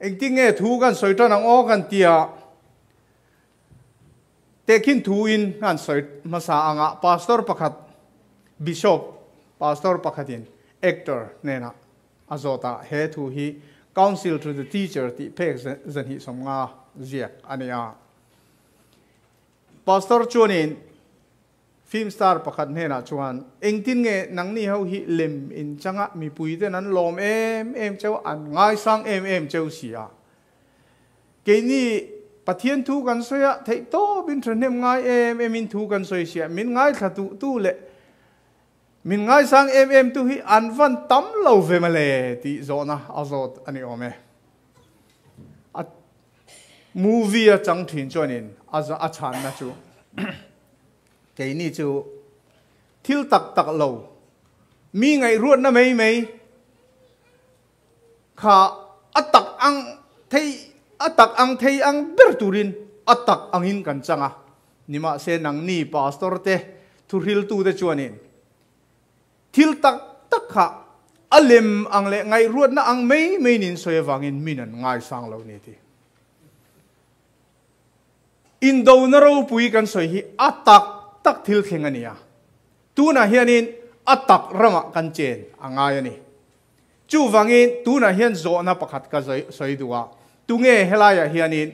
anh tiếng nghe thu gan soi cho nang o gan tia tekin thu in gan soi masa anga pastor pakhat bishop pastor pakhatin actor nena azota he thu hi counsel to the teacher ti pek zan hi somnga ziak ania pastor chuanin film star pakhat nena chuan engtin nge nangni ho hi lem in changa mi puite nan lom em cheu an ngai sang em cheu sia ke ni pathian thu kan soya thei to bin threnem ngai em in thu kan soi sia min ngai thatu tu le min ngai sang em tu hi an van tam lo ve male ti zona azot ani ome a movie a chang thin chuanin aza a chan na chu cái này chú thiếu tắc lâu mi ngày ruột na mấy khá tắc ăn thấy ăn berturin tắc ăn hin kan changa ni ma se nang ni pastor te thuril tu te chuanin thiếu tắc khá alem ang le ngày ruột na ang mấy nin soi wangin minan ngai sang lo ni ti Indona Ropui kan soi hi tak thil khenga nia tu na hianin atak rama kan chen anga yani chu wangin tu na hian zo na pakhat ka soi duwa tu nge helaya hianin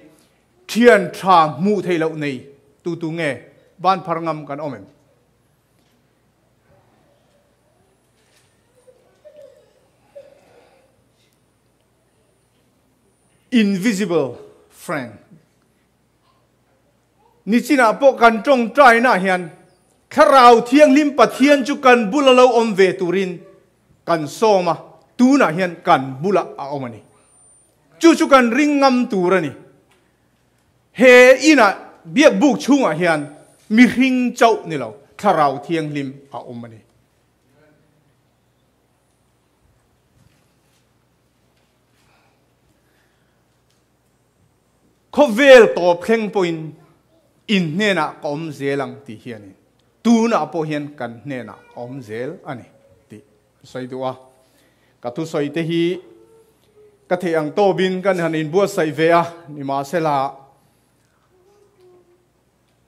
thian tha mu theilo nei tu nge ban pharngam kan omem invisible friend nichina po kan trong trai na hian kharau thiang lim pathian chu kan bulalo om ve turin kan soma tu na hian kan bula a omani chu kan ringam turani he ina biak buk chunga hian mi ring chau ni lo kharau thiang lim a omani khovel top kheng point in nena om zelang ti hianin tu na po hian kan nena om zel ani ti soi duwa ka tu soi te hi ka the ang to bin kan hanin bua sai ve a ni ma sela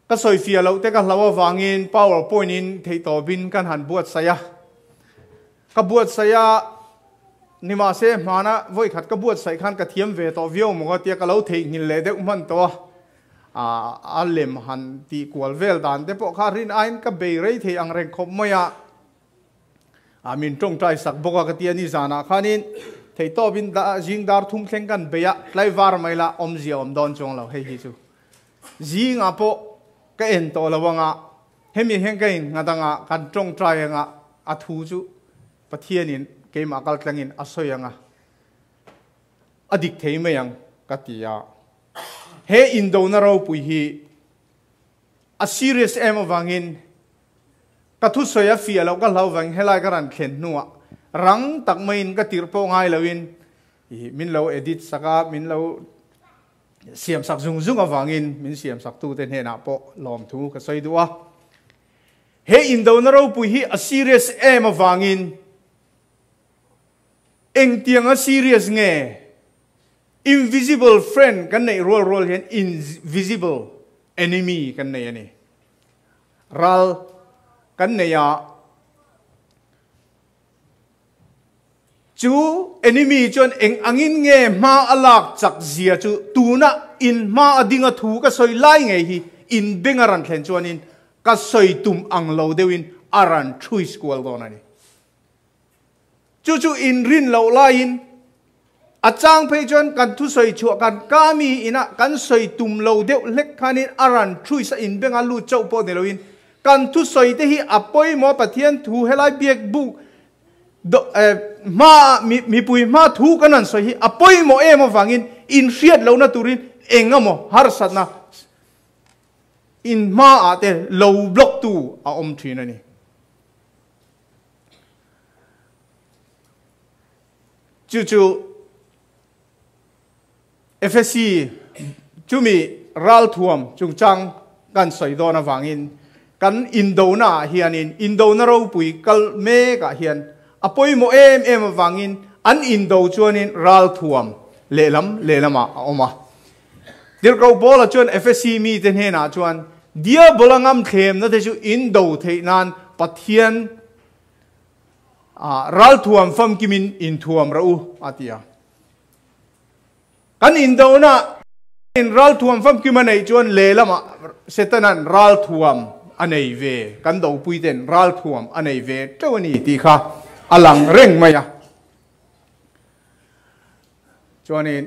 ka soi fia lo te ka lawa wangin powerpoint in thei to bin kan han buat saya ka buat saya ni ma se mana voi khat ka buat sai khan ka thiam ve to vio mo tia ka lo thei ngil le de man to alem han ti kwal vel dan te po kha rin ain ka be rei the ang reng khop moya min tong trai sak boka ka tia ni zana khanin thei to bin da jing dar thum thleng kan beya lai var maila om zia om don chong lo hei hi chu jinga po ka en to lawanga hemi heng kain ngadanga kan tong trai nga athu chu pathianin ke ma kal tlangin asoyanga adik thei mayang katia he Indona Ropui hi a serious em awangin ka thu soya fia lo ka lau wang helai ka ran khen nuwa rang tak main ka tirpo ngai lawin min lo edit saka min lo siam sak zung awangin min siam sak tu ten he na po lom thu ka soi duwa he Indona Ropui hi a serious em awangin eng tiang a serious nge invisible friend kan nei rol hian invisible enemy kan nei ani ral kan nei ya chu enemy chon eng angin nge ma alak chak zia chu tuna in ma adinga thu ka soi lai nge hi in bengaran thlen chuanin ka soi tum ang lo dewin aran thui school don ani chu in rin lo lain achang phei chon kan thu soi chu kan kami ina kan soi tum lo deu lek khanin aran thui sa in benga lu chau po ne loin kan thu soi te hi apoi mo pathian thu helai biak bu do ma mi pui ma thu kanan soi hi apoi mo emo wangin in riat lo na turin engamo har satna in ma ate lo block tu a om thin ani chu FSC chumi ral thuam chung chang kan soi do na wangin kan Indona hianin Indona Ropui kal me ka hian apoi mo em wangin an Indo chuanin ral thuam le lama oma dir ko bola chuan FSC mi ten he na chuan dia bolangam thlem na te chu in do theinan pathian ral thuam fam kimin in thuam rau atia kan Indona in ral thuam fam kimanei chuan le lama setanan ral thuam anei ve kan do puiten ral thuam anei ve tawani ti kha alang reng maya chuanin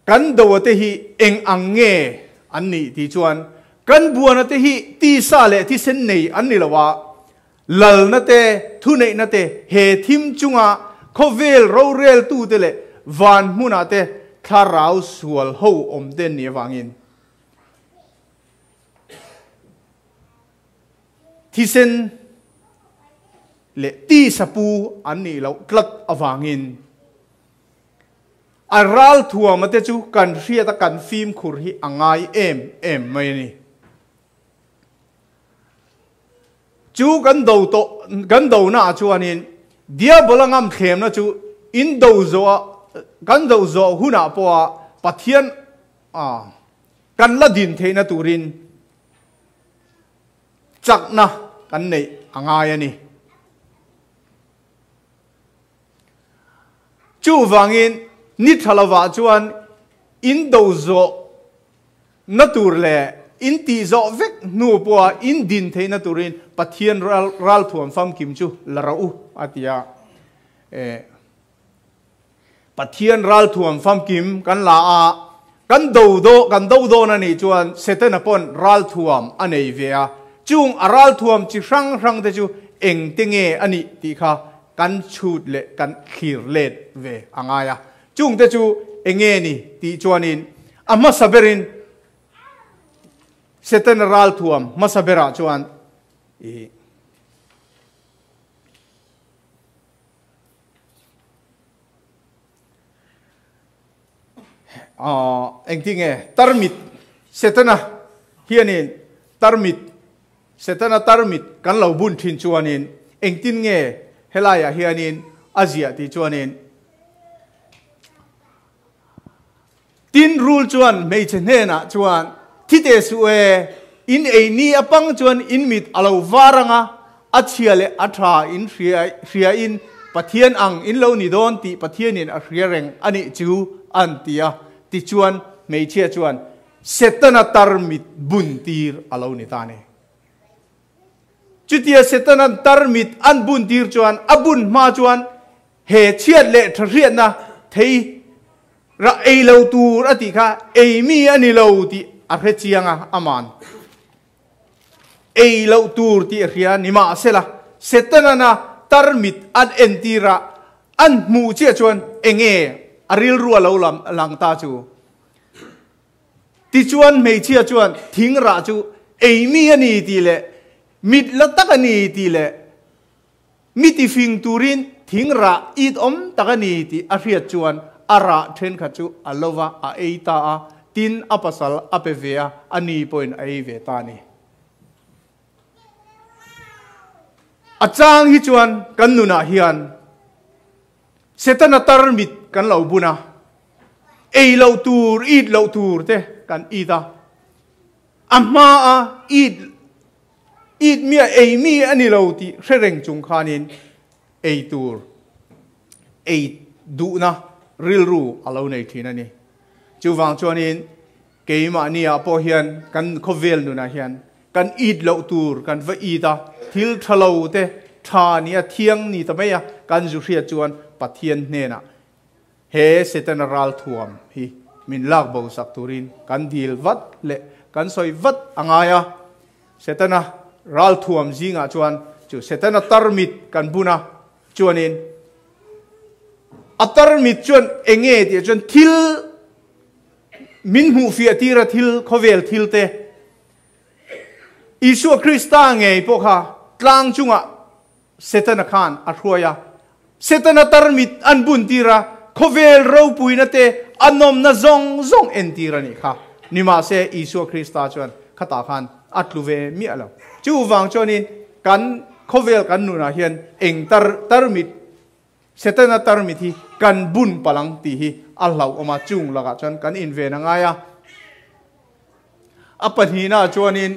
kan do te hi eng ange anni ti chuan kan buana te hi ti sa le ti sen nei anni lawa lal na te thu nei na te he thim chunga khovel ro rel tu te le van muna te tharau sual ho om den ni wangin thi sen le ti sapu anni lo klat awangin aral thua mate chu kan ria ta kan film khur hi angai em mai ni chu kan do na chuanin dia bolangam thlem na chu in do zo kan do zo huna po pathian kan la din theina turin chakna kan nei angai ani chu wangin ni thalawa chuan in do zo natur le in ti zo vek nu po in din theina turin pathian ral thuam fam kim chu larau atia pathian ral thuam fam kim kan la a kan do do na ni chuan seten upon ral thuam anei ve a chung aral thuam chi rang te chu eng tinge ani ti kha kan chut le kan khir let ve angaya chung te chu enge ni ti chuanin ama saberin seten ral thuam masabera chuan eng tinge tarmit setana hianin tarmit setana tarmit kan lo bun thin chuanin eng tin nge helaya hianin azia ti chuanin tin rule chuan mei chen he na chuan thite su in ei ni apang chuan in mit alo waranga achiale atha in ria in pathian ang in lo ni don ti pathian in a ria reng ani chu an tia ti chuan mei chia chuan setana tarmit buntir alo ni tane chutia setana tarmit an buntir chuan abun ma chuan he chiat le thriat na thei ra ei lo tur ati kha ei mi ani lo ti a re chianga aman ei lo tur ti ria ni ma sela setana na tarmit an entira an mu chia chuan enge aril ru lo lang ta chu ti chuan mei chia chuan thing ra chu ei mi ani ti le mit la tak ani ti le miti fing turin thing ra it om tak ani ti a riat chuan ara then kha chu alova a eita a tin apasal apevea ani point ai ve ta ni achang hi chuan kan nuna hian setana tarmit kan lo buna ei lo tur it lo tur te kan ida amma a it mia ei mi ani lo ti reng chung khanin ei tur ei du na ril ru alo nei thina ni chu wang chuanin keima ni a po hian kan khovel nu na hian kan it lo tur kan va ida thil thalo te tha ni a thiang ni ta meya kan zu hria chuan pathian hne na he setana ral thuam hi min lak bo sak turin kan dil vat le kan soi vat angaya setana ral thuam zinga chuan chu setana tarmit kan buna chuanin atarmit chuan enge ti chuan thil min hu fi atira thil khovel thil te Isu Krista nge po kha tlang chunga setana khan athuaya setana tarmit an bun tira khovel ropui na te anom na zong entira ni kha nima se Isu Krista chuan khata khan atluve mi ala chu wang chonin kan khovel kan nu na hian eng tarmit เสตนาตารมิที่กันบุญพลังตีฮีอัลลอฮ์อมาจุงละกันจนกันอินเวนังไงอัปนีน่าจวนิน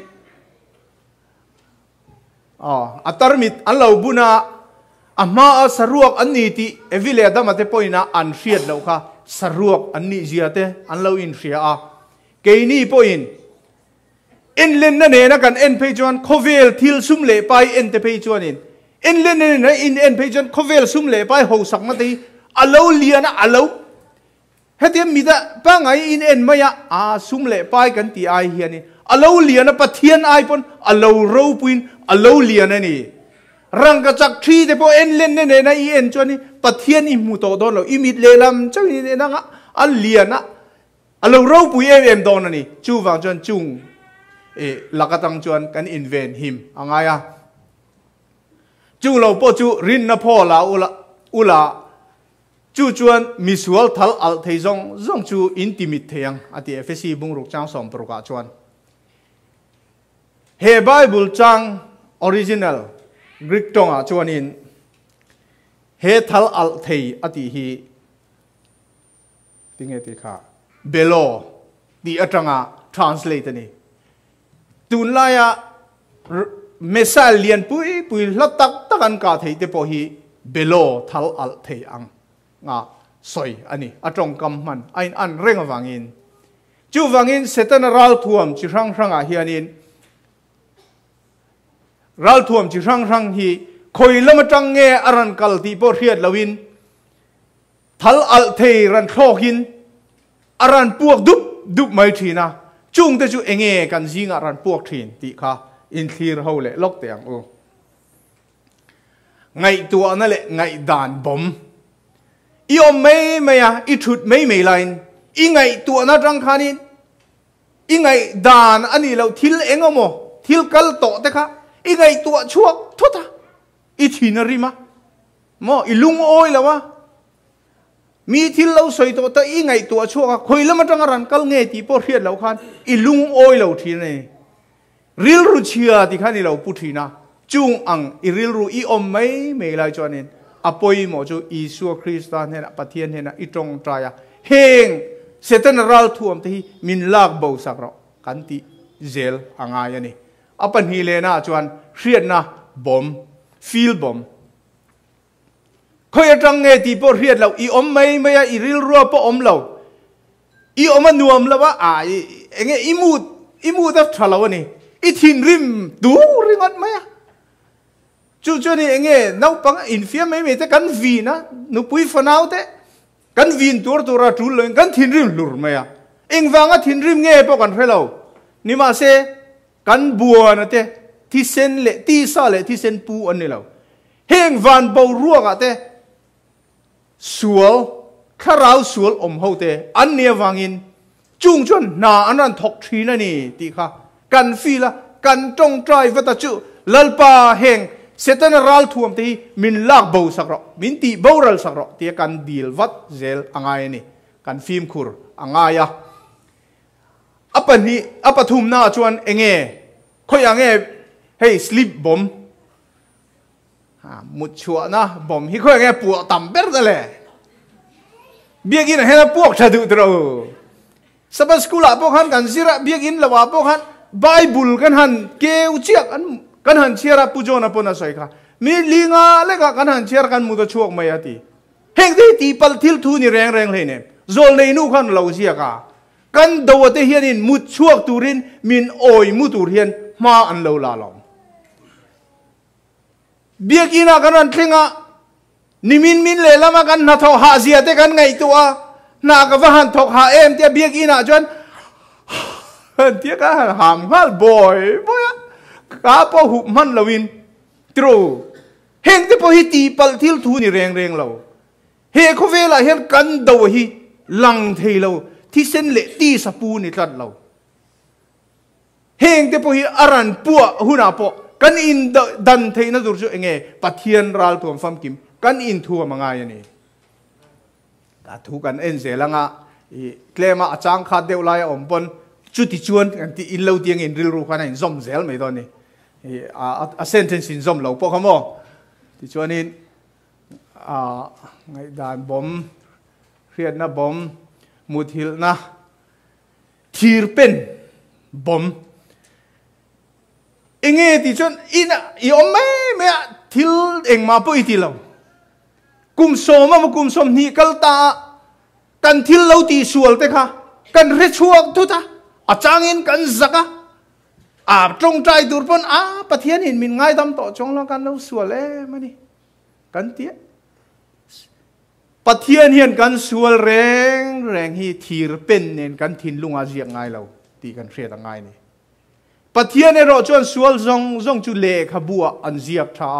อัตารมิตอัลลอฮ์บุญอามาสรวกอันนี้ที่เอวิเลดามาเตปอยน่าอันเชียดแล้วค่ะสรวกอันนี้เจียเตอันเราอินเชียเกนี่ปอยน์อินเลนนั่นเองนะกันเอ็นเพจวันโคเวลทิลซุมเล่ไปเอ็นเตเพจวันินอินเลนนั่นนะอินเอ็นเพจวันโคเวลซุมเล่ไปหูสักมาตีอัลลอฮ์เลียนะอัลลอฮ์เฮติมีแต่ปังไออินเอ็นมายาซุมเล่ไปกันตีไอเฮียนี่อัลลอฮ์เลียนะปะเทียนไอปนอัลลอฮ์รูปินอัลลอฮ์เลียนะนี่รังกระจักทีแต่พอเอ็นเล่นนั่นเองนะอีเอ็นจวนนี่ปะเทียนอิมูโตโดนเราอิมิดเลลามเจ้านี่นะอัลเลียนะอัลลอฮ์รูปุยเอ็มโดนนี่จูฟังจวนจุงลักตังจวนกันอินเวนหิมอ่างไงจูเราพอจูรินนะพ่อละอุลาจูจวนมิสวลทัลอัลเทยงจูอินติมิตเทียงอติเอฟซีบุงรุกจางสอมปรุกาจวนเฮไบเบิลจางออริจินัลกรีกตงจวนอินเฮทัลอัลเทยอติฮีติงเอติค่ะเบโลดีอัตรังtranslate นี่ตุนลายเมสาเลียนปุยลัตักตะกันกาเทยเตปอฮีเบโลทัลอัลเทยอังสอยอันนี้อัตรงกำมันอันเร่งวังอินจูวังอินเสตนรัลทวมจิรังเฮียนินรัลทวมจิรังฮีคอยละมาจังเงอรันกัลตีปอเรียดลวินทัลอัลเทยรันโคกินอรันพวกดุบไม่ทีนะจุงแต่จูเองกันจิงอรันพวกทีนติค่ะอินทีร์เฮาเล่ล็อกเตียงไงตัวนั่นแหละไงด่านบอมอีอมไม่อีชุดไม่ไลน์อีไงตัวน่าจังคานินอีไงด่านอันนี้เราทิลเองอ่ะโมทิลกัลโตแต่ค่ะอีไงตัวชั่วทุตาอีทีนริมะโมอีลุงโอยแล้ววะมีทิลเราสวยตัวแต่อีไงตัวชั่วคอยแล้วมันจังรันกัลเงตีพอเรียนเราคันอีลุงโอยเราทีนี่ริลรูเชียที่ข้านี่เราพูดทีนะจุงอังอีริลรูอีอมไม่ไลน์จวนนินอภัยหมอจูอิสุคริสต์เนี่ยนะปะเทียนเนี่ยนะอิตรงใจเฮงเสตนรัลทวมที่มินลากบ่าวสักรอกันที่เจลอ่างายนี่อปันฮีเลนะจวนเรียนนะบอมฟิลบอมคอยจังเงตีพอเรียนเราอีอมไม่อีริลรัวพออมเราอีอมมันนวมแล้วว่าเองอีมูดทัลาวนี่อีทินริมดูริงอันไหมจู่นี่เองนับปังอินฟิไม่แต่กันวีนะนุปุยฟันเอาแต่กันวีนตัวจูเลยกันทินริมหลุดไหมเองฟังอ่ะทินริมเงี้ยพอกันให้เรานี่มาเสกันบัวนะเต้ที่เส้นเละที่ซาเละที่เส้นปูอันนี้เราเฮงวันเบารัวกันเต้สัวข้าราวสัวอมเฮาเต้อันเนี้ยฟังอินจุงจวนนาอันนั้นทกทีนั่นนี่ตีค่ะกันฟีละกันจงใจวัตจุลลปาเฮงเสตนรัลทวมที่มินลากบ่าวสักรอมินตีบ่าวรัลสักรอที่กันดีลวัดเจลอ่างไงนี่กันฟิล์มคูร์อ่างไงอัปนี้อัปทุมน่าชวนเองคอยอย่างเฮ้ยสลิปบอมมุดชัวนะบอมที่คอยอย่างปวดต่ำเบิดเลยเบียกินเห็นพวกชาดุตระสบัสกุลาพวกฮันกันสิระเบียกินละว่าพวกฮันไบเบิลกันฮันเกวเจียกันหันเชียร์ปุจโจนปนสอยค่ะมีลิงาเล็กกันหันเชียร์กันมุดช่วงไม่ตีเฮงที่ตีปัลทิลทูนี่แรงเลยเนี่ยโจลในนู่ขันเราเชียร์กันดูว่าที่เฮียนินมุดช่วงตูรินมินโอยมุดตูเรียนมาอันเราลาลอมเบียกินากันหันเทงะนิมินเลยละมากันนาทอหาเสียแต่กันไงตัวนากว่าหันทอกหาเอ็มเตียเบียกินาจวนเตียกันหามฮัลบอยกาพอหุบมันละวินตรูเฮงที่พอฮิตีปัลทิลทูนี่แรงเราเฮเขาเวลาเห็นกันดูฮิลังเทเราที่เส้นเละตีสปูนี่ตัดเราเฮงที่พอฮิอารันปัวหุนาปอกันอินดันเทนะดูจุเองปะเทียนรัลตัวฟัมกิมกันอินทัวมังไงนี่กัทุกันเอ็นเสลังอ่ะเคลมาจางขาดเดียวลายอมปนจุดที่ชวนกันที่อินเลวเตียงอินริลรูขันอินซอมเซลไม่ตอนนี้เซนเทนซินซอมเราพวกเขาโม่ที่ชวนอิน ไงด่านบ่มเรียนนะบ่มมุดหิลนะทีร์เป็นบ่มเองที่จนอินะอีอมไม่ทิลเองมาปุ่ยทิลเรากุมโซมากุมสมนี่กัลตากันทิลเราตีสวลเตค่ะกันเรชัวทุตาอาจางอินกันซักตรงใจดูปนปะเทียนเห็นมินง่ายดำต่อจงแล้วกันเราสวลมันนี่กันเตี้ยปะเทียนเห็นกันสวลแรงฮีทีร์เป็นเห็นกันทินลุงอาเจียงง่ายเราตีกันเรียดง่ายนี่ปะเทียนเราจวนสวลจงจุเลขบัวอันเจียบท่า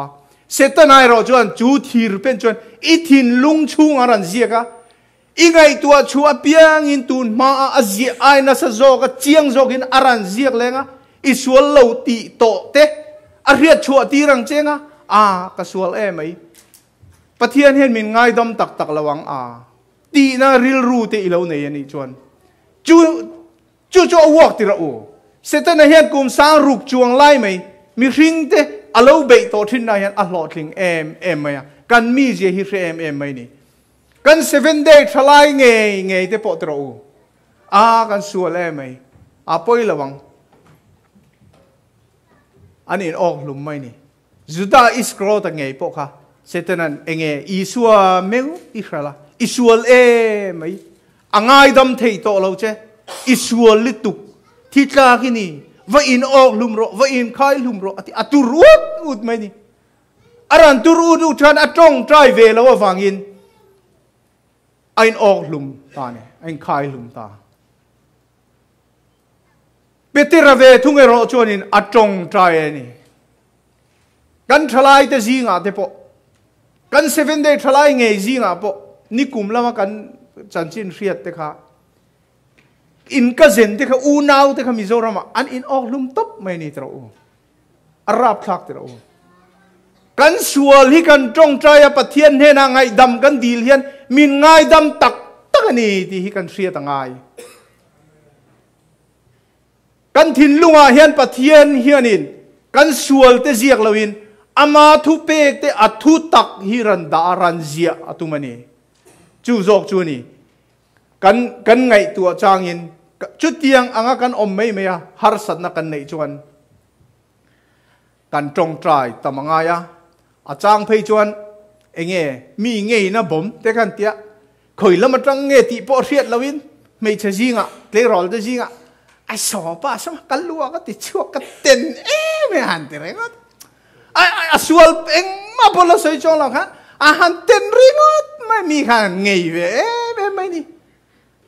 เสตนายเราจวนจูทีร์เป็นจวนอีทินลุงชุงอันเจียกอีไงตัวชัวเปียงอินตูนมาอาเจียไอนัสโจกเจียงโจกินอารันเจียกเลงอีสวลเหล่าตีโตเตอาเรียชัวตีรังเจงกสวลไหมปะเทียนเห็นมินง่ายดำตักระวังตีน่าริลรูเตอีเหล่าเนี่ยนี่จวนจูวอกติระโอเสตนายเห็นกุมสร้างรูปจวงไล่ไหมมีริงเตอเหล่าเบยโตทินนายเห็นหลอดลิงไหมกันมีเจียฮิเรไหมนี่กัน7 day ทลายเงยเตปอตระโอกันสวลไหมปอยระวังอันนี้ออกหลุมไหมนี่จุดาอิสโกรตังเงยปอค่ะเสตนันเงยอิสวาเมงอิสระละอิสวลไหมง่ายดำเทยโตเราเจอิสวลลิตุกที่ตากินี่ว่าอินออกหลุมรอว่าอินคายหลุมรออัตุรุดอุดไหมนี่อารันตุรุดอุทันอัตรงใจเวลว่าฟังอินไอ้ออกหลุมตาเนี่ยไอ้คายหลุมตาเปติระเวทุ่งเอโรชวนินอัตรงใจนี่กันทลายแต่จีงาเตปอกัน7 day ทลายเงยจีงาปอนี่กลุ่มละมากันจันจินเรียดเตค่ะอินก็เซนเตค่ะอูนาวเตค่ะมิโซรามาอันอินออกลุมตบไม่นี่ตระโออาราบทักตระโอกันสวลที่กันจงใจปะเทียนเฮนาไงดำกันดีเลียนมินง่ายดำตักนี่ที่กันเสียต่างไงกันทินลุงอาเฮียนปะเทียนเฮียนินกันสวลเตเจียกลวินอามาทุเปกเตอัทุตักฮิรันดารันเจียอตุมันนี่จูจอกจูนี่กันไงตัวจางอินจุดเตียงอ่างกันอมไม่เมียฮาร์สัตนักกันในจวนกันจงใจตามง่ายอาจางเพยจวนเงมีเงยนะบ่มแต่กันเตี้ยเคยละมาจังเงตีปอเรียดลวินไม่ใช่จริงเตะรอลจะจริงไอ้สอบป่ะสมกันลัวก็ติดชั่วก็เต้นไม่หันเตะไรก็ไอ้สวลเองมาพอละสวยจงหรอกฮะหันเต้นริงดไม่มีขันเงยเว้ไม่นี่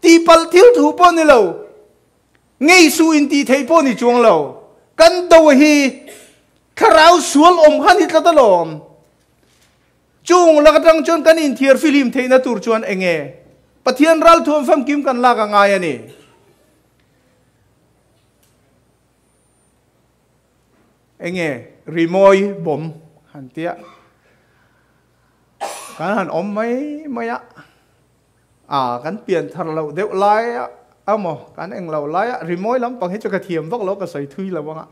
ตีปัลทิวถูปอนี่เราเงยสูอินตีเทปอนี่จงเรากันตัวฮีคราวสวลอมขันฮิตตลอมจุงลักดังจนกันอินเทียร์ฟิลิมเทนตูร์จวนเองปะเทียนรัลทวมฟัมกิมกันลากง่ายนี่เองรีโมยบ่มหันเตียกันหันอมไม่กันเปลี่ยนทันเราเดี๋ยวไล่เอาหมอกันเองเราไล่รีโมยล้ำปังให้จะกระเทียมวักเราก็ใส่ทุยแล้ววะ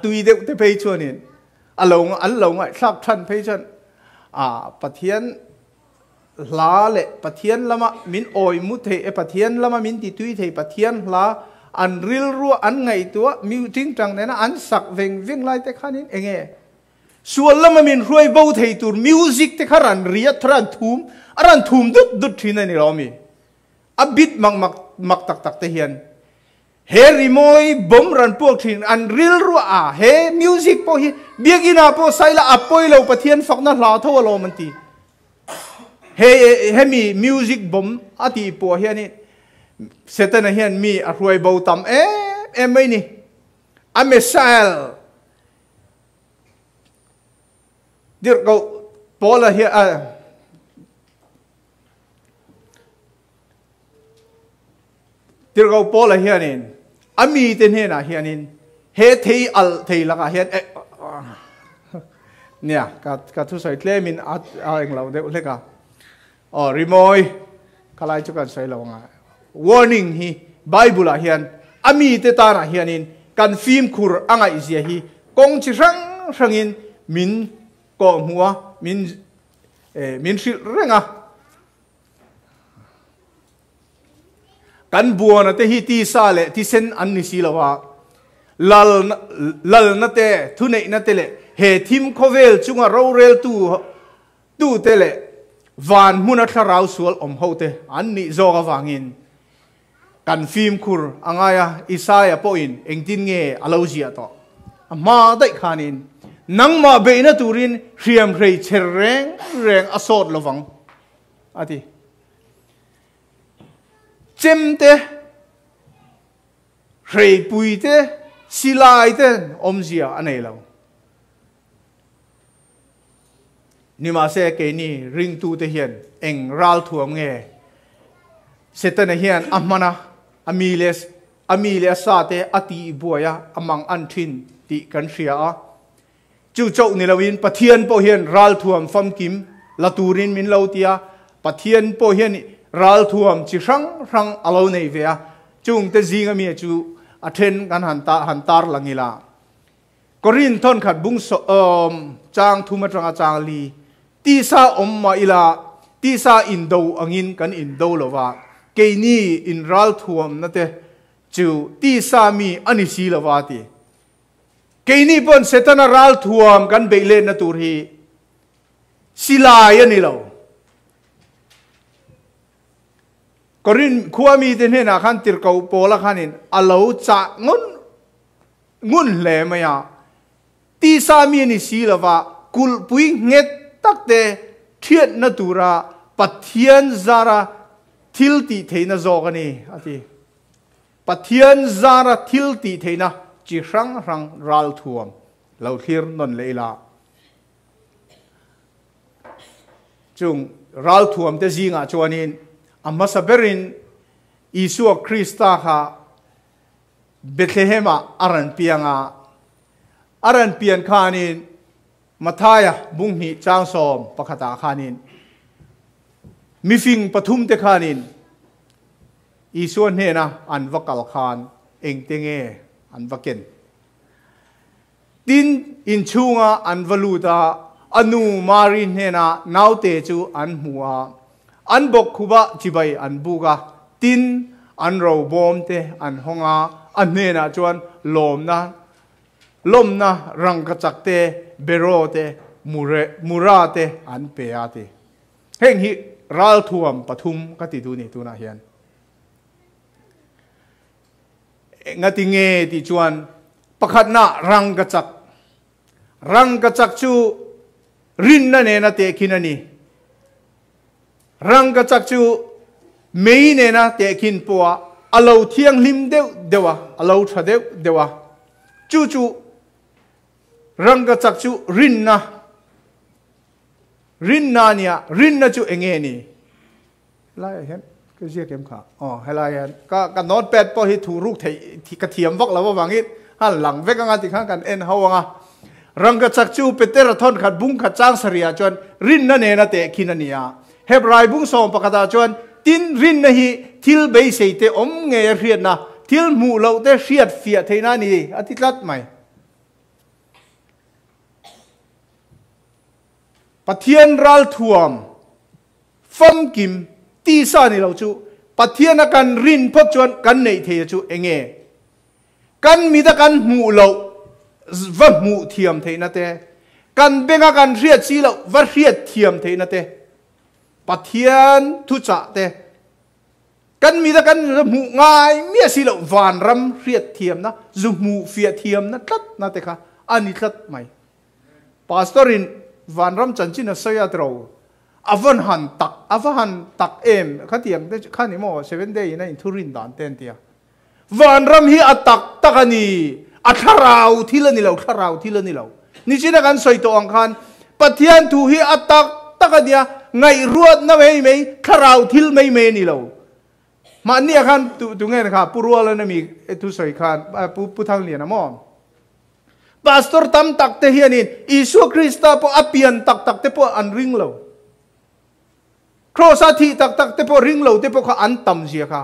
ตุยเดี๋ยวจะไปชวนนี่อันหลงทราบท่านเพยชันปะเทียนลาเละปะเทียนละมามินโอยมุเทปะเทียนละมามินติตุยเทปะเทียนลาอันริลรัวอันไงตัวมิวจริงจังเนี่ยนะอันสักเวงไล่แต่ข้านี้เองส่วนละมามินรวยเบาเทตูร์มิวสิกแต่ข้ารันเรียทรันทุมดุดที่นั่นนี่เรามีอับบิดมักตักเทียนเฮริโมยบ่มรันพวกทิ้งอันริลรัวเฮมิวสิกพอฮีเบียกินาพอใส่ละอัปปอยเราปะเทียนฝักนั่นลาทั่วโลกมันตีเฮมีมิวสิกบ่มอติพอเฮียนี่เสร็จแล้วเฮียนมีรวยเบาต่ำไม่นี่อเมซาลเดี๋ยวก็พอละเฮียเดี๋ยวก็พอละเฮียนี่มีเต็นเฮนะเฮียนินเฮทีอัลทีละก็เฮียเนี่ยก็ทุกสายเคลมินเองเราเด็กเล็กรีโมยก็ไล่จุกันใส่เราไง warning ฮีไบเบิลเฮียนมีเตตานะเฮียนินกันฟิล์มคูร์อ่างอิเซียฮีกงชิรังอินมินกองหัวมิน มินสิเร่งกันบัวนะเตฮิตีซาเลที่เส้นอันนี้สิละว่าลนะเตทุเนนะเตเลเฮทิมโคเวลจุงเราเรลตูเตเลวานมุนัทราวสวลอมเฮาเตอันนี้โจกวางินกันฟิล์มคูร์อังไงอิสายาปอินเองตินเงอลาวจีต่อมาได้ขานินนังมาเบนตูรินเรียมเรย์เชเรงอสอดระวังอะทีเจมเตเรย์ปุยเตสิลายเตอมเสียอันไหนเรานี่มาเสกนี่ริงตูเตเฮียนเองรัลทัวมเงเสตเนเฮียนอามานะอามิเลสซาเตอติบัวยาอามังอันทินติกันเสียจู่โจนี่เราวินปะเทียนโปเฮียนรัลทัวมฟัมกิมละตูรินมินเลาเตียปะเทียนโปเฮียนรัลทัวมจิรังอลาวเนเวียจุงเตจิงมีจูอัเทนกันหันตาร์ลังอิลากรินทอนขัดบุงจางทุมาตรังจางลีตีซามาอิลาตีซาอินโดอังินกันอินโดลว่าเกนี่อินรัลทัวมนั่นเตจูตีซามีอันนี้สิลว่าตีเกนี่ปนเซตันรัลทัวมกันเบลเลนตูรีสิลายนี่เรากรินขวามีเต็นเฮนาขันติรกาวโปละขันินอลาวจะงุนเลมายาตีสามีนี่สิละว่ากุลปุยเงตตักเตเทียนนตูระปัทเทียนซาระทิลติเทนะจอกันนี่อะทีปัทเทียนซาระทิลติเทนะจิรังรัลทัวมเราเทียนนนเลลาจุงรัลทัวมเตจิงะจวนินอามาสเบรินอิสุคริสต์ฮะเบธเลเฮมาอารันเปียงอารันเปียนขานินมาทายบุ้งหิจางสอมปะขตาขานินมิฟิงปทุมเตขานินอิสุนเฮนะอันวักลขานเองเตงเออันวักเกนดินอินชูงาอันวลูตาอนุมารินเฮนะนาวเตจูอันหัวอันบกคุบะจิบายอันบุกะตินอันเราบอมเตอันฮงาอันเนนะจวนลมนะรังกจักเตเบโรเตมูราเตอันเปียเตเฮงฮิรัลทัวมปทุมกติดูนี่ตัวน่าเห็นงติเงติจวนประคัดนะรังกจักจูรินนั่นเองนะเตคินันนี่รังกจักจูเมย์เนี่ยนะเตะกินปัวอลาวเทียงลิมเดวะอลาวชาเดวะจูรังกจักจูรินนะเนี่ยรินนะจูเองนี่ไล่เห็นก็เรียกเข็มขาอ๋อให้ไล่เห็นก็นอนเป็ดพอให้ถูรูกที่กระเทียมวักแล้วว่าวังอิดหันหลังเวกงานที่ข้างกันเอ็นเฮาวังรังกจักจูเป็นเตระทอนขัดบุ้งขัดจ้างเสียจนรินนั่นเนี่ยนะเตะกินนี่เฮบรายบุ้งส่งปากตาจวนตินรินนะฮีทิลเบย์เสเตอมเงียเรียนนะทิลมูเราเตเรียดเฟียเทนานี่อาทิตย์ลัดไหมปะเทียนรัลทัวมฟัมกิมตีซานี่เราจูปะเทียนกันรินพบจวนกันในเทจูเองเงกันมีแต่กันมูเราวัดมูเทียมเทนะเตกันเบงกันเรียดซีเราวัดเรียดเทียมเทนะเตปะเทียนทุจ่าเตกันมีแต่กันมูง่ายเมียสิเราวานรำเรียดเทียมนะจูมูเฟียเทียมนะตัดนะเตค่ะอันนี้ตัดไหมพาสตอรินวานรำจันจินเสียเราอวันหันตักเอ็มข้าเตียงได้ข้านี่มั่วเซเว่นเดย์นะอินทุรินดานเตนเตียวานรำฮีอัตักกันนี่อัทราวที่ละนี่เราทราวที่ละนี่เรานี่จินกันสอยตัวอังคารปะเทียนทูฮีอัตักกันเนี่ยไงรวดนะไม่ทราวที่ไม่นี่เรามาเนี่ยคันตุงเงินค่ะผู้รัวแล้วนะมีทุสอยคันผู้ทางเลียนะมั่วพาสตอร์ตั้มตักเทียนินอิสุคริสต์พออภิยันตักเตปอันริงเราครอสาธิตักเตปริงเราเตปข้าอันตั้มเสียค่ะ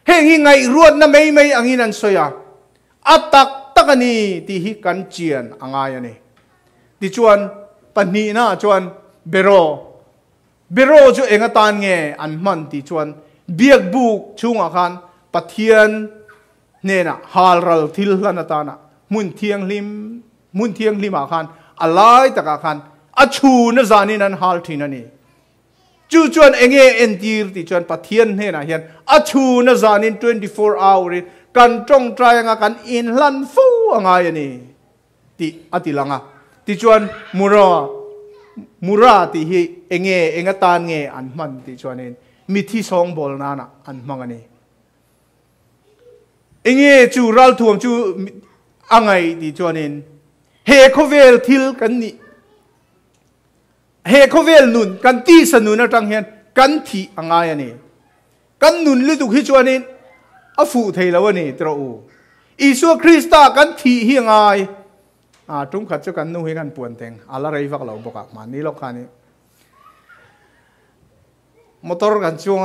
เฮงไงรวดนะไม่อังอินันสอยอัตักนี่ที่ฮิกันเจียนอังไงนี่ดิจวนปนีนะจวนเบโร เบโรจูเองตานเงอันมันติชวนเบียกบุกช่วงอาคารปะเทียนเนี่ยนะฮาลรัลทิลลันตานะมุนเทียงลิมอาคารอะไรตะกอาคารอชูนจานินันฮาลทินันนี่จู่ชวนเองเอ็นตีร์ติชวนปะเทียนเนี่ยนะเฮียนอชูนจานิน24 hours กันจงใจงากันอินลันฟูงไงนี่ติอติลังอ่ะติชวนมูราติฮีเองตานเงอันมันติชวนเองมิที่สองบอลนานะอันมังอันนี้เองจูรัลทวมจูอังไงติชวนเองเฮโคเวลทิลกันนี่เฮโคเวลนุนกันตีสนุนนะจังเฮียนกันที่อังไงอันนี้กันนุนลิตุฮิชวนเองอฟูเทลวันนี้ตระอูอิสุคริสต์กันที่เฮียงไงจุ่มขัดเจ้ากันนู่นให้กันปวนเต็งอะไรฟักเราบอกมานี่ลูกค้านี่มอเตอร์กันช่วง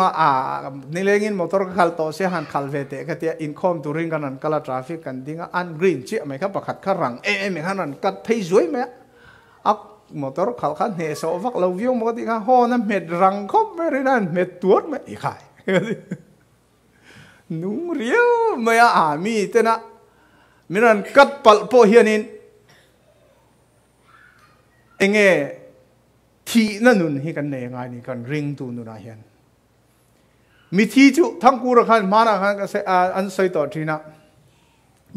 นี่เลี้ยงมอเตอร์ขัลโตเสียหันขัลเวเตก็เตียอินคอมตูริงกันนั่นก็ละทราฟิกกันดิ้งอันกรีนเชี่ยไหมครับประคัดข้ารังไม่ขนาดกัดที่สวยไหมมอเตอร์ขัลขันเฮโซฟักเราวิวมันก็ดิ้งฮอนั่นเม็ดรังคบไม่ได้นั่นเม็ดตัวไม่อีกใครนุ่งเรียวไม่มีแต่นะมีนั่นกัดปัลโปเฮียนินเองที่นั่นนุนให้กันเนี่ยไงนี่กันริงตูนุนาเฮียนมิที่จุทั้งกูรักขันมานะขันก็เสียอันใส่ต่อทีนะ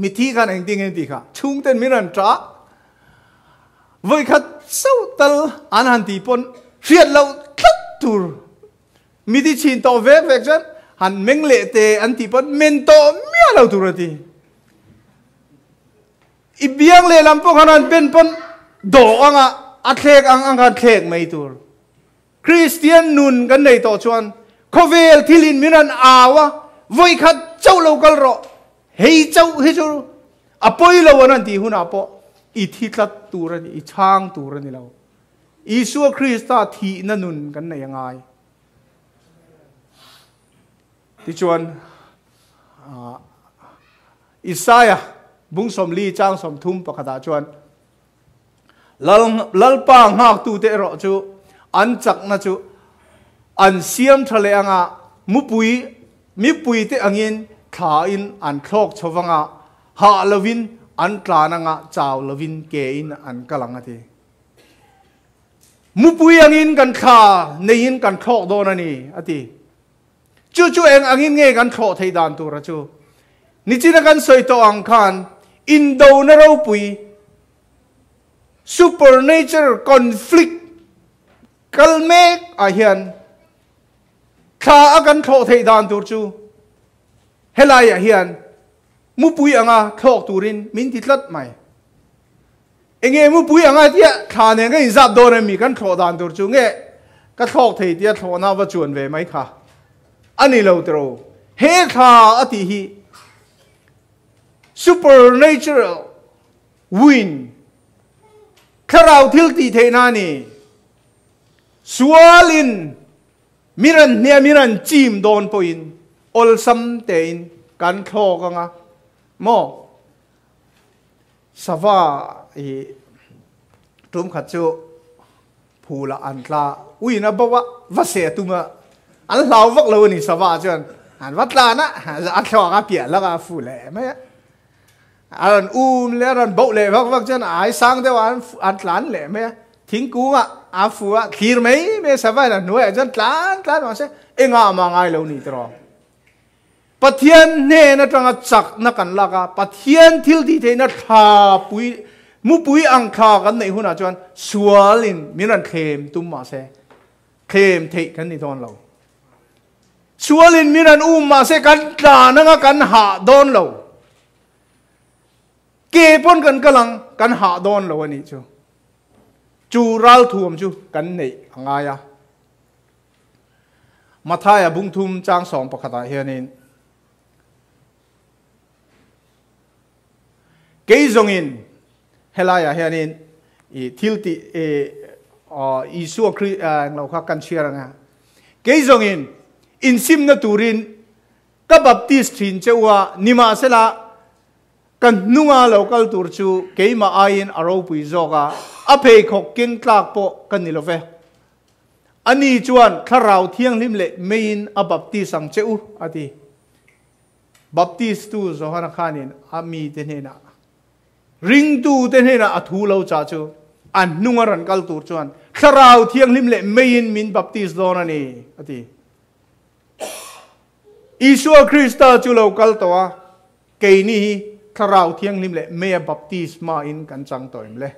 มิที่กันเองติงค่ะชุ่มเต้นมิรันจ้าวัยขัดเศร้าตลอันหันตีปนเรียนเราคัดตูร์มิที่ชินต่อเวกจันหันเมงเละเตอันตีปนเมนโตเมียเราตูร์ทีอีเบียงเล่ลำพวกขนาดเป็นปนโดอังอัดเทกอังกันเทกไม่ตัวคริสเตียนนุนกันในต่อชวนเขาเวลที่ลินมินันอาวะวัยขัดเจ้าเรากันรอเฮ้ยเจ้าอปอยเราวันนั้นที่หุ่นอปออีทิศตัวนี่อีช่างตัวนี่เราอิสุคริสต์ที่นั่นนุนกันในยังไงที่ชวนอิสายะบุ้งสมลีจ้างสมทุ่มประกาศชวนลัลปางหักตูเตะรอจูอันจักนะจูอันเสียมทะเลอ่ะมุปุยมีปุยเตะอังอินขาอินอันคลอกชวังอ่ะหาลวินอันกลานังอ่ะเจ้าลวินเกอินอันกลังอ่ะทีมุปุยอังอินกันขาในอินกันคลอกโดนนี่อ่ะทีจู่เองอังอินเงกันคลอกไทยดานตัวระจูนี่จีนักันสวยตัวอังคารอินโดนเราปุยsupernatural conflict กัลเมกอาเฮียนข้าอากันโคไทยดานตัวจูเฮลัยอาเฮียนมุปุยอ่ะโคตูรินมินติดลัดไหมเองมุปุยอ่ะที่ข้าเนี่ยก็อินซับโดนมีกันโคดานตัวจูเงี้ยก็โคไทยที่โคน่าว่าจวนเวไหมค่ะอันนี้เราตัวเฮข้าอติฮี supernatural winข้าเราทิลตีเทนานี่สวาลินมิรันเนี่ยมิรันจิมโดนปอินอลซัมเตอินกันโคกังอ่ะโมสวาทุ่มขัดจูพูละอันตลาอุ้ยนะบอกว่าวเสียตุมาอันเราวักเรานี่สวาจนอันวัดลานะอันโคกับเปียแล้วก็ฟูแหล่ไหมอันแล้วอันโบเลยวักจนไอ้สังเดียวอันหลานเลยไหมทิ้งกูอ่ะอาฟูอ่ะขีดไหมไม่สบายนะหน่วยจนหลานมาเสียเอ็งอ่ะมาไงเรานี่ตรอปะเทียนเนี่ยนะจังจักนักกันลักอ่ะปะเทียนทิลที่เทนะท่าปุยมุปุยอังคากันในหุ่นอ่ะจนสวาลินมีรันเข้มตุ้มมาเสียเข้มเทกันในตอนเราสวาลินมีรันมาเสียกันด่านักกันหาโดนเราเก็บปนกันกำลังกันหาโดนเราวันนี้จูรัลทุ่มจูกันในงไงอ่ะมาท้ายบุ้งทุ่มจางสองประคตาเฮียนินเกยจงอินเฮลายะเฮียนินทิลติอิสุคริเราข้ากันเชียร์นะเกยจงอินซิมนตูรินกับบัพติสตินเจ้าว่านิมาเซลากันนุ่งอาโลกัลตูร์จูเกยมาอายินอาราวปุยโจกาอภัยขกเก่งคลากโปกันนิโลเฟ ani chuan tharau thiang lim le main a baptist ang cheu ati baptist tu zo hana khanin ami te ne na ring tu te ne na athu lo cha chu an nungaran kal tur chuan tharau thiang lim le main min baptist don ani ati Isua Krista chu lo kal to a ke ni tharau thiang lim le me baptist ma in kan chang toim le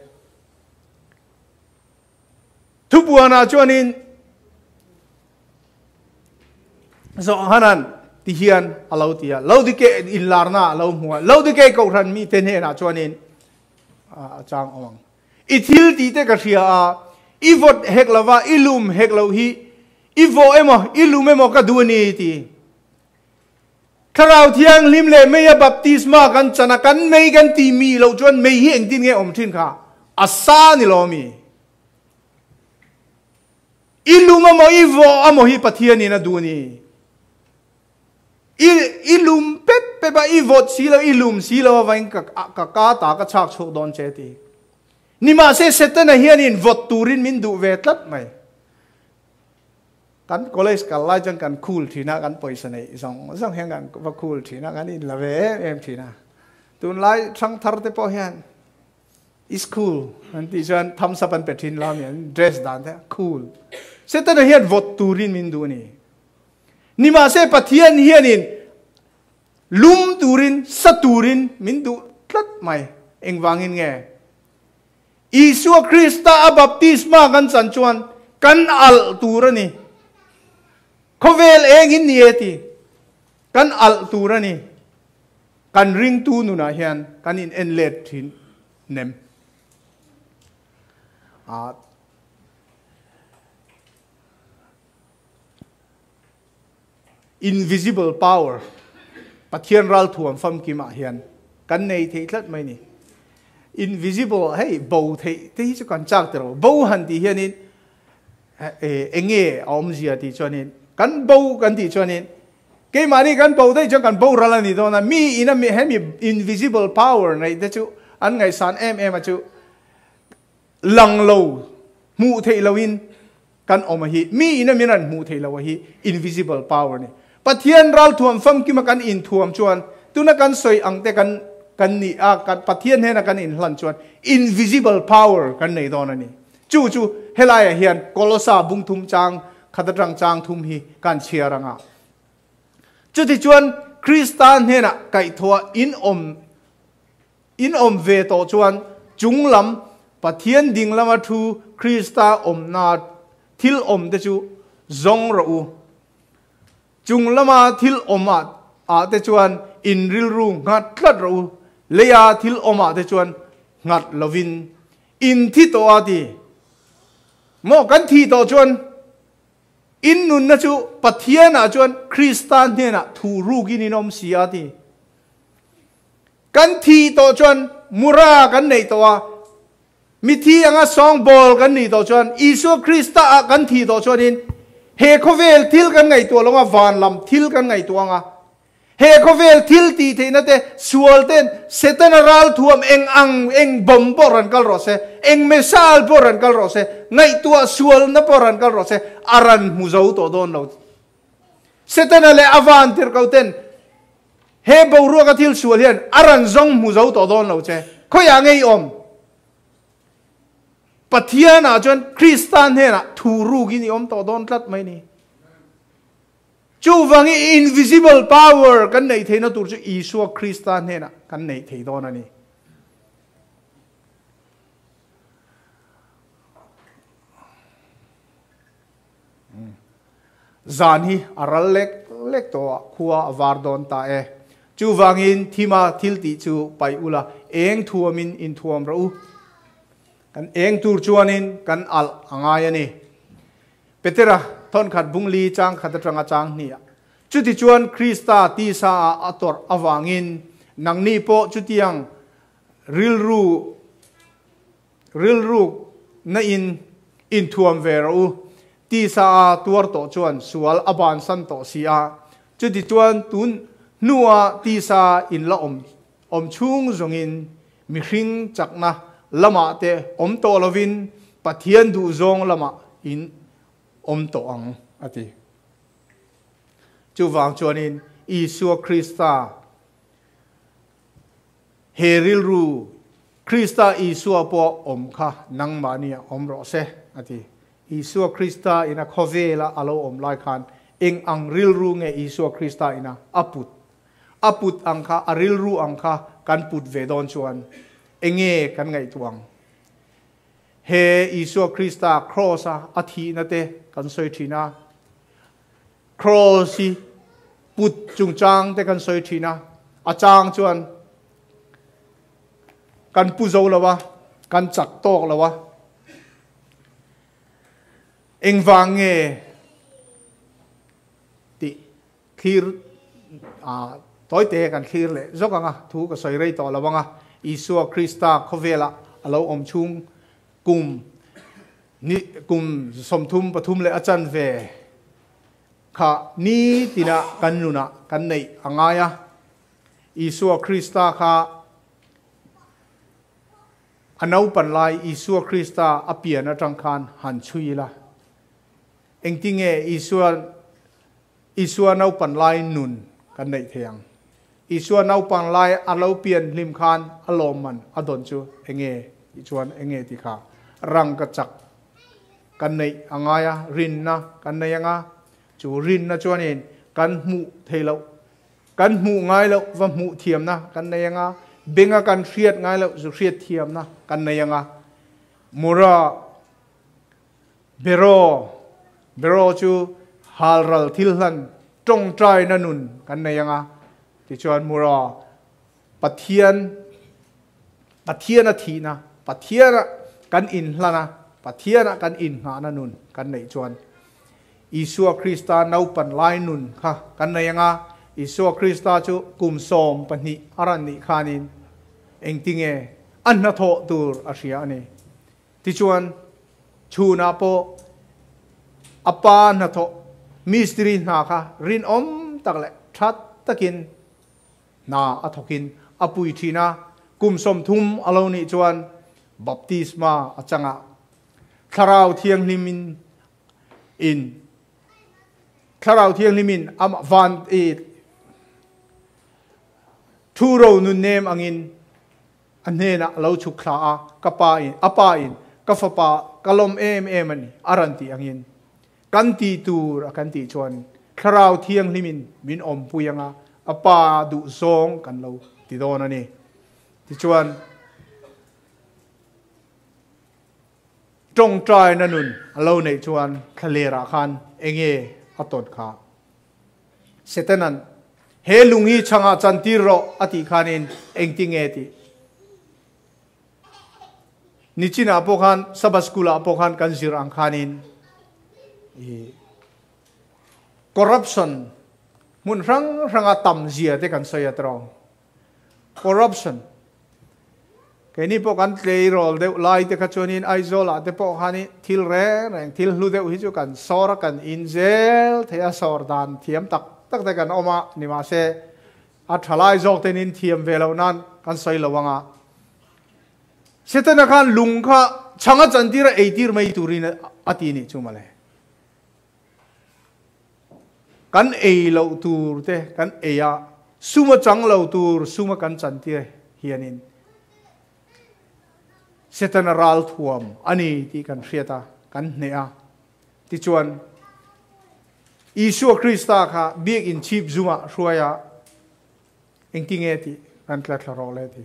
thu buana chuan in so hanan ti hian alo tia lo di ke in larna lo hua lo di ke ko ran mi ten he na chuan in chang ong ithil ti te ka ria a ivot heklava ilum heklo hi ivo emo ilum emo ka duani ti tharau thiang lim le me baptisma kan chana kan mei kan ti mi lo chuan mei hi eng tin nge om thin kha asa ni lo mi ilum emo ivo amo hi pathian ni na duani ilum pe ba ivot silo ilum silo vain ka ta ka chak chok don che ti ni ma se setana hian in vot turin min du ve tlat mai kan college ka lai jang kan cool thina kan poisa nei zong heng kan va cool thina kan in lave em thina tun lai thang thar te po hian is cool an ti jan tham sapan pethin lam yan dress dan te cool setana hian vot turin min du ni ni ma se pathian hian in lum turin saturin min du tlat mai eng wangin nge Isua Krista a baptisma kan chan chuan kan al turani khovel eng in nieti kan al turani kan ring tu nu na hian kan in enlet thin nem invisible power pathian ral thuam fam ki ma hian kan nei thei tlat mai ni invisible hey bo thei te hi chu kan chak tero bo han ti hian in enge om zia ti chonin kan bo kan ti chonin ke mani kan bo dai chang kan bo ral ni do na mi ina mi hemi invisible power nei te chu an ngai san em a chu lang lo mu thei lo in kan om hi mi ina minan mu thei lo hi invisible power ni pathian ral thuam fam ki ma kan in thuam chuan tuna kan soi ang te kan ni a kan pathian he na kan in hlan chuan invisible power kan nei don ani chu helai hian kolosa bung thum chang khadatrang chang thum hi kan chiaranga chu ti chuan Kristan he na kai thoa in om ve to chuan chunglam pathian ding lama thu Krista om na thil om te chu zong ro u chung lama thil oma a te chuan in ril ru ngat tlat ro leya thil oma te chuan ngat lovin in thi to ati mo kan thi to chuan in nun na chu pathian a chuan Kristan he na thu ru gi ni nom si ati kan thi to chuan mura kan nei to a mi thi anga song bol kan ni to chuan Isu Krista a kan thi to chuan in he khovel thil kan ngai to longa van lam thil kan ngai to anga he khovel thil ti theina te sual ten setenaral thuam eng bom poran kal rose eng mesal poran kal rose ngai tua sual na poran kal rose aran muzau to don lo setenale avan tir kauten he boru ka thil sual hian aran zong muzau to don lo che khoya ngei om pathian a chuan Kristan he na thu ru gi ni om to don tlat mai ni chu wangi invisible power kan nei theina tur chu Isua Kristan he na kan nei thei don ani zan hi aral lek to khuwa war don ta e chu wangin thima thil ti chu pai ula eng thuamin in thuam ro kan eng tur chuanin kan al angai ani petera thon khat bungli chang khatatanga chang ni chu ti chuan Krista ti sa ator awangin nangni po chu tiang ril ru na in thuam ve ro ti sa tuar to chuan sual aban san to sia chu ti chuan tun nuwa ti sa in la om chung zongin mi hring chakna lama te om to lovin pathian du zong lama in โตอังอติจูวางจวนินอิสุคริสตาเฮริลรูคริสตาอิสุปอมค่ะนังมานีอมรอเซอติอิสุคริสตาอินะคเวลาอโลอมไลคันเองอังริลรูเงอิสุคริสตาอินะอปุตอังค่ะอริลรูอังค่ะกันปุตเวดอนชวนเองกันไงตวงเฮอิสุคริสตาครอสอาทินะเตกันสวยทีนะครอสิปุตจุงจางเตกันสวยทีนะอาจางชวนกันปุโจละวะกันจักโตกละวะเอ็งวางเงติคีร์ต้อยเตะกันคีร์เลยจกังอ่ะถูกก็ใส่ไรต่อละวังอ่ะอิสุคริสตาเขาเวลาเราอมชุงกุมนี่กุมสมทุมปทุมเลยอาจารย์เวข้านี่ตินะกันนุนะกันในอ่างไงอ่ะอิสุคริสตาข้าอันเอาปันไลอิสุคริสตาอเปียนจังคานหันชุยละเองติงเออิสุเอาปันไลนุนกันในเทียงอิสุเอาปันไลอันเราเปียนลิมคานอารมณ์มันอดนจูเองอิสุเองติขารังกระจักกันในอ่างไงอ่ะรินนะกันในยังอ่ะจูรินนะจวนเองกันหมู่เทลกันหมู่ไงแล้วว่าหมู่เทียมนะกันในยังอ่ะเบ่งกันเครียดไงแล้วจะเครียดเทียมนะกันในยังอ่ะมูราเบโรจูฮารัลทิลลันจงใจนันุนกันในยังอ่ะที่ชวนมูราปัทเทียนนาทีนะปัทเทียนกันอินละนะปัทเทียนกันอินหานันุนกันในชวนอิสุคริสตาเนาปันไลนุนค่ะกันในยังอ่ะอิสุคริสตาจูกุมสมปนิอารันนิขานินเองติงอันนัทโตตูร์อาเซียนี่ที่ชวนชูนาโปอปานัทโตมิสตรีนาค่ะรินตักเละชัดตะกินนาอัทกินอปุยทีนากุมสมทุมอโลนิชวนบัพติสมาอาจังะคาราวเทียงลิมินอินคาราวเทียงลิมินอัมวันทูโรนุนเนมอังอินอันนี้นะเราชุกคลากปาอินอปาอินกฟปากลมมันอารันติอังอินกันตีตูรกันตีชวนคราวเทียงลิมินมินอมปุยังอปาดุซองกันเราติโดนนี่ที่ชวนจงใจนันุนเราในชวนทะเลราคันเองอตนขาเสตนั้นเฮลุงฮีช่างอาจันติโรอติขานินเองติงตินิชินาพวกhan sabas kulaพวกhan kan sirang khanin corruption mun ranga tam zia te kan soya trong corruption ke ni pok kan play role de lai te kachonin aizola te pok hani thil re reng thil hlu de hi chu kan sor kan injel thea sor dan thiam tak te kan oma ni ma se a thalai jok tenin thiam velo nan kan soi lawangaเสตนาการลุงข้าช่างจันทีระเอติร์ไม่ตูรินอตินิจุมาเลยกันเอเหล่าตูร์เตกันเอยาสุมาจังเหล่าตูร์สุมากันจันทีเฮียนินเสตนารัลทวมอันนี้ที่กันเสียตากันเนียที่ชวนอิสุคริสตาค่ะเบียกอินชีพจุมาช่วยเองที่เงติกันกลัดรอเลยที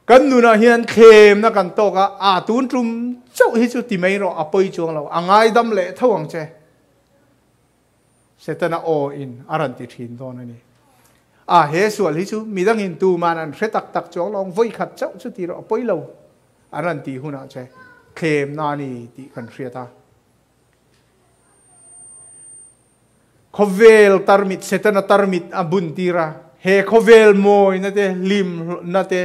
กันนูนะเฮียนเข้มนะกันโตกะตูนจุมเจ้าฮิจุติไม่รออปอยจวงเราอ่างไงดำเละท่วงเจเสตนาโออินอารันติทินตอนนี้เฮส่วนฮิจุมีดังอินตูมานันเสตักจวงลองไว้ขัดเจ้าจุติรออปอยเราอารันติหุนะเจเข้มนานี่ติกันเสียตาขเวลตาร์มิดเสตนาตาร์มิดบุนตีระเฮขเวลโมยนั่นเตลิมนั่นเต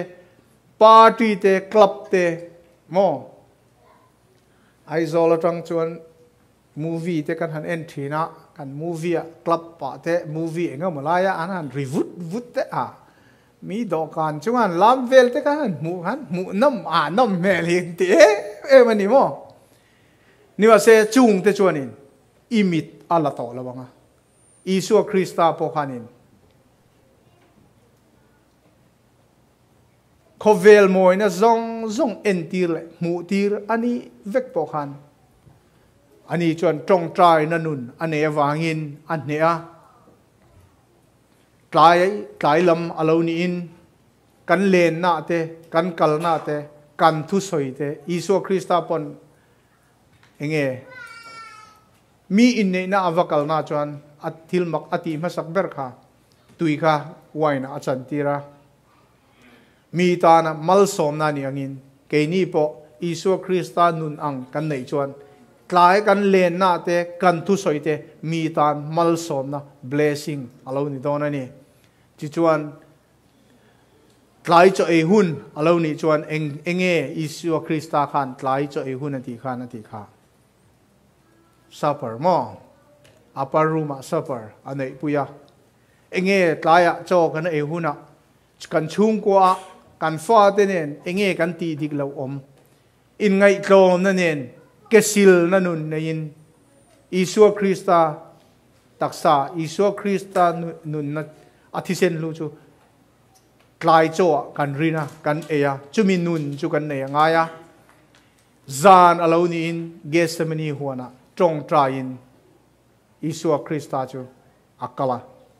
ปาร์ตี้เตะคลับเตะโมไอโซลจังชวนมูวี่เตะกันหันเอ็นทีนะกันมูวี่คลับปะเตะมูวี่เองก็มาลายอันนั้นรีวุฒเตะมีดอกกันชวนลามเวลเตะกันหมูน้ำน้ำแม่ลินเตะมันนี่โม นี่ว่าเสจุงเตจวนินอิมิตอัลลโตละวังอิสุคริสตาโปขานินขเวลมวยนะซงเอ็นตีร์เลยมูตีร์อันนี้เวกโปขันอันนี้จวนตรงใจนันนุนอันนี้วางินอันนี้กลายลำอลาวนีนกันเลนนาเตกันกัลนาเตกันทุสอยเตอิสุคริสตาปนเองมีอินเนน่าอวกัลนาจวนอัติลมักอติมาสักเบร์ค่ะตุยค่ะไว้นะอาจารย์ตีระมีตานะมัลสมนานี่อังอินเกนี่ปออิสุคริสตานุนอังกันในจวนกลายกันเลนนาเตกันทุสอยเตมีตานมัลสมนะ blessing อลาวนี่ตอนนี้จิจวนกลายจะเอหุนอลาวนี่จวนเองอิสุคริสตาขันกลายจะเอหุนนาทีขันนาทีข้าsupper มออัปารุมา supper อันนี้ปุยะเองกลายอะโจกันเอหุนะกันชุงกว่ากันฟ้าเตเนนเองกันตีดิกเราอมอินไงโกมนั่นเองเกสิลนั่นนุนในอินอิสุคริสตาตักษาอิสุคริสตานุนนัดอธิเซนลูจูกลายโจกันรีนะกันเอียจุมินุนจูกันเนียงายะจานอลาวนีอินเกสเมนีหัวนะจงใจอินอิสุคริสตาจูอักลา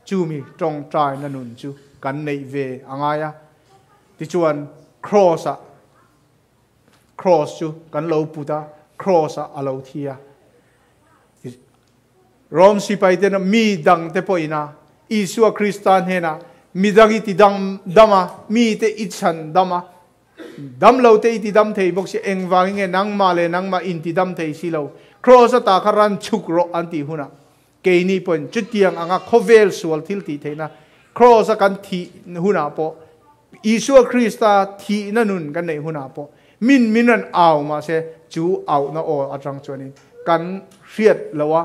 จูมีจงใจนั่นนุนจูกันในเวangายะที่ชวน cross จูกันเลวปุตา cross อลาวทียรอมสิไปเตนะมีดังเตปอยนะอิสุคริสตานเฮนะมีดังอิติดังดามามีเตอิชันดามาดัมเลวเตอิติดัมเทบอกสิเองวางเงนังมาเลนังมาอินติดัมเทสิเลว cross ตาคารันชุกโรอันติหุนะเกนี่ปนจุดเตียงangak khovel sual thil ti theina cross kan thi huna po isu krista thi nanun kan nei huna po minan aw ma se chu aw na o atang chuanin kan hriat lawa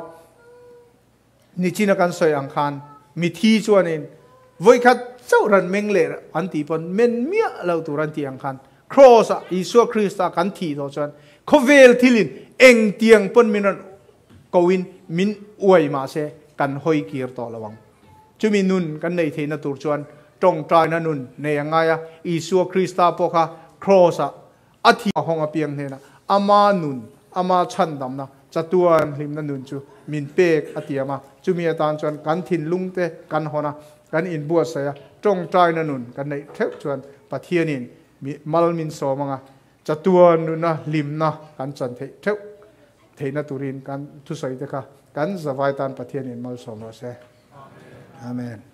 ni china kan soi ang khan mi thi chuanin voi khat chau ran mengle an ti pon men mia lo tu ran ti ang khan cross isu krista kan thi do chuan khovel thilin eng tiang pon minan kowin min uai ma se kan hoi kir to lawang chumi nun kan nei theina tur chuan tong trai na nun nei angaya isu krista poka cross athi honga piang hena ama nun ama chandam na chatuan hlim na nun chu min pek atiama chumi atan chuan kan thin lungte kan hona kan in bua sa tong trai na nun kan nei theu chuan pathianin mal min so manga chatuan nun na lim na kan chan theu theina turin kan thu soi te kha kan zawai tan pathianin mal som ro se amen